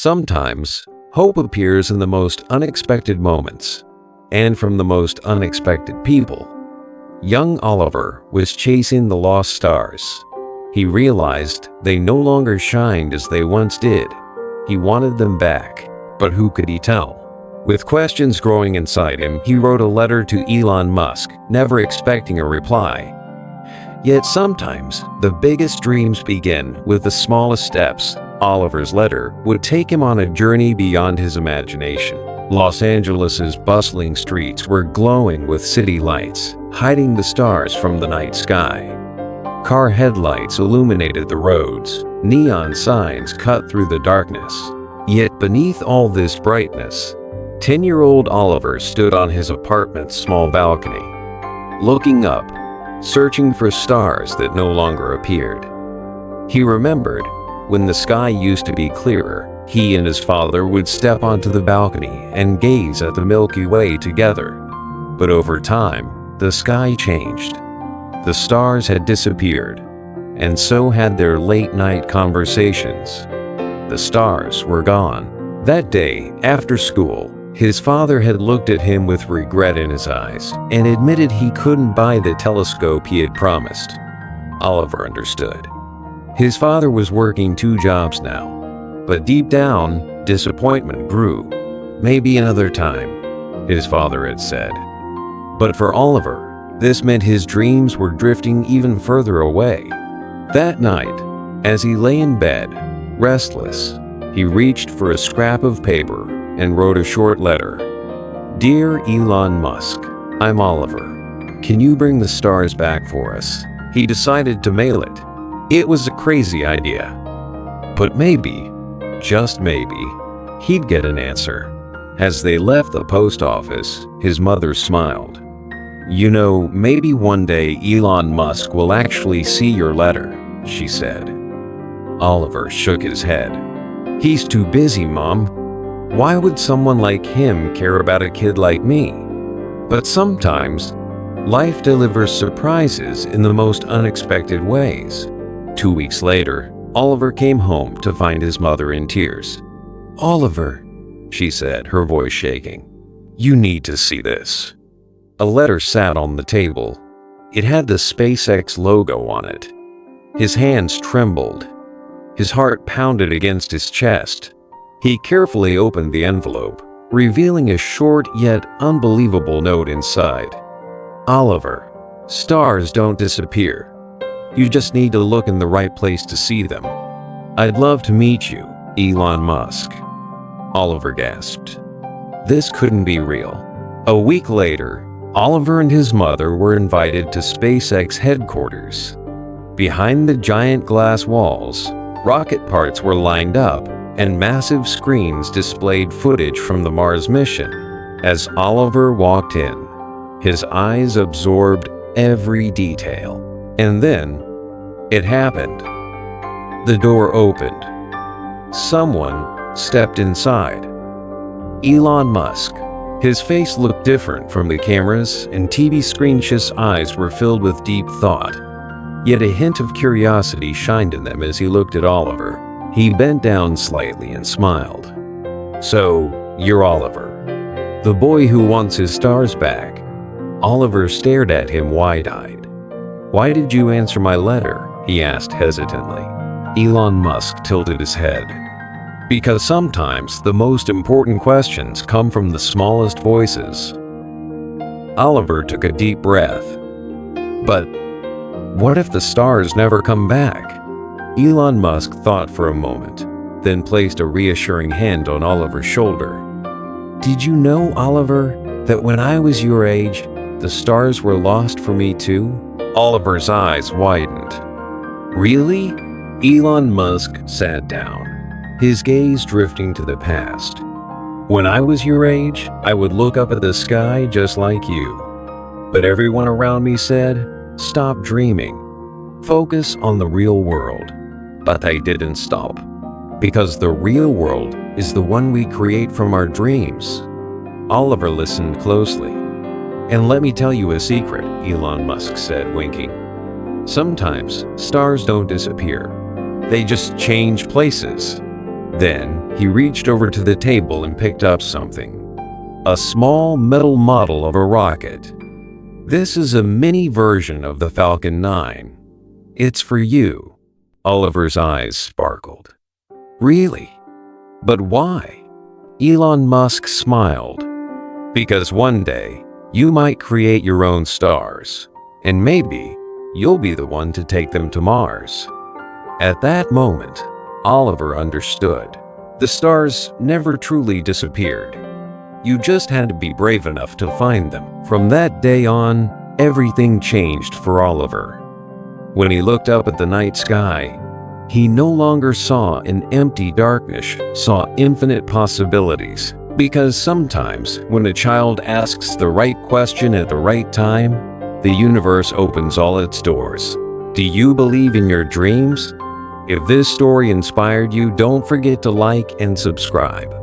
Sometimes, hope appears in the most unexpected moments, and from the most unexpected people. Young Oliver was chasing the lost stars. He realized they no longer shined as they once did. He wanted them back, but who could he tell? With questions growing inside him, he wrote a letter to Elon Musk, never expecting a reply. Yet sometimes, the biggest dreams begin with the smallest steps. Oliver's letter would take him on a journey beyond his imagination. Los Angeles's bustling streets were glowing with city lights, hiding the stars from the night sky. Car headlights illuminated the roads, neon signs cut through the darkness. Yet beneath all this brightness, 10-year-old Oliver stood on his apartment's small balcony, looking up, searching for stars that no longer appeared. He remembered when the sky used to be clearer, he and his father would step onto the balcony and gaze at the Milky Way together. But over time, the sky changed. The stars had disappeared, and so had their late-night conversations. The stars were gone. That day, after school, his father had looked at him with regret in his eyes and admitted he couldn't buy the telescope he had promised. Oliver understood. His father was working 2 jobs now, but deep down, disappointment grew. Maybe another time, his father had said. But for Oliver, this meant his dreams were drifting even further away. That night, as he lay in bed, restless, he reached for a scrap of paper and wrote a short letter. Dear Elon Musk, I'm Oliver. Can you bring the stars back for us? He decided to mail it. It was a crazy idea. But maybe, just maybe, he'd get an answer. As they left the post office, his mother smiled. You know, maybe one day Elon Musk will actually see your letter, she said. Oliver shook his head. He's too busy, Mom. Why would someone like him care about a kid like me? But sometimes, life delivers surprises in the most unexpected ways. 2 weeks later, Oliver came home to find his mother in tears. Oliver, she said, her voice shaking. You need to see this. A letter sat on the table. It had the SpaceX logo on it. His hands trembled. His heart pounded against his chest. He carefully opened the envelope, revealing a short yet unbelievable note inside. Oliver, stars don't disappear. You just need to look in the right place to see them. I'd love to meet you, Elon Musk. Oliver gasped. This couldn't be real. A week later, Oliver and his mother were invited to SpaceX headquarters. Behind the giant glass walls, rocket parts were lined up, and massive screens displayed footage from the Mars mission. As Oliver walked in, his eyes absorbed every detail. And then, it happened. The door opened. Someone stepped inside. Elon Musk. His face looked different from the cameras, and TV screen's eyes were filled with deep thought. Yet a hint of curiosity shined in them as he looked at Oliver. He bent down slightly and smiled. So, you're Oliver, the boy who wants his stars back. Oliver stared at him wide-eyed. Why did you answer my letter? He asked hesitantly. Elon Musk tilted his head. Because sometimes the most important questions come from the smallest voices. Oliver took a deep breath. But what if the stars never come back? Elon Musk thought for a moment, then placed a reassuring hand on Oliver's shoulder. Did you know, Oliver, that when I was your age, the stars were lost for me too? Oliver's eyes widened. Really? Elon Musk sat down, his gaze drifting to the past. When I was your age, I would look up at the sky just like you. But everyone around me said, stop dreaming. Focus on the real world. But I didn't stop. Because the real world is the one we create from our dreams. Oliver listened closely. And let me tell you a secret, Elon Musk said, winking. Sometimes, stars don't disappear. They just change places. Then he reached over to the table and picked up something. A small metal model of a rocket. "This is a mini version of the Falcon 9. It's for you." Oliver's eyes sparkled. "Really? But why?" Elon Musk smiled. "Because one day, you might create your own stars, and maybe you'll be the one to take them to Mars." At that moment, Oliver understood. The stars never truly disappeared. You just had to be brave enough to find them. From that day on, everything changed for Oliver. When he looked up at the night sky, he no longer saw an empty darkness, saw infinite possibilities. Because sometimes, when a child asks the right question at the right time, the universe opens all its doors. Do you believe in your dreams? If this story inspired you, don't forget to like and subscribe.